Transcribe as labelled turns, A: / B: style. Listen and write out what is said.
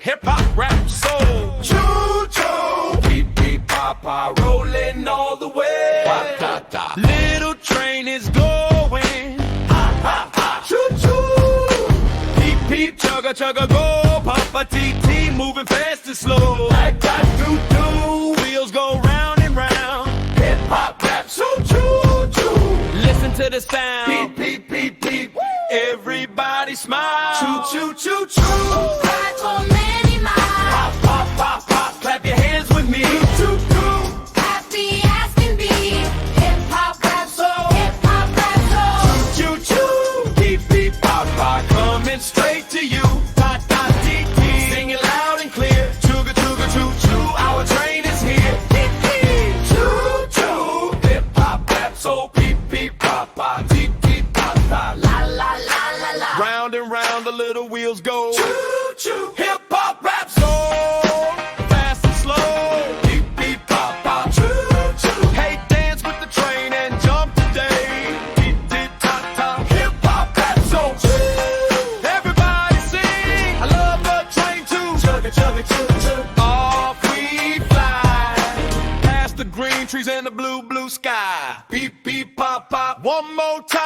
A: hip hop, rap, soul.
B: Choo-choo, beep beep papa, rolling all the way.
A: Ba-da-da. Little train is going.
B: Ha ha ha, choo-choo.
A: Peep peep, chugga chugga go. Papa T-T moving fast and slow.
B: Like I do.
A: Wheels go round and round.
B: Hip hop, rap, choo-choo-choo.
A: Listen to the sound.
B: Beep beep beep beep.
A: Everybody smile.
B: Choo-choo-choo-choo.
C: Ride for many miles.
A: Pop pop pop pop. Clap your hands with me.
B: Choo-choo.
C: Happy as can be. Hip hop rap soul. Hip hop rap soul.
A: Choo-choo. Beep beep papa coming straight to you. Dot dot dee dee. Sing it loud and clear. Chugga chugga choo choo. Our train is here. Beep beep.
B: Choo-choo. Hip hop, rap, soul, beep beep papa, beep beep papa.
C: La la la la la.
A: Round and round the little wheels go.
B: Choo-choo.
A: Hip hop rap soul. Fast and slow.
B: Beep beep papa. Choo-choo.
A: Hey, dance with the train and jump today. Beep beep ta ta.
B: Hip hop, rap, soul.
A: Everybody sing. I love the train too.
B: Chugga chugga choo-choo.
A: Off we fly. Past the green trees and the blue blue sky.
B: Beep beep papa.
A: One more time.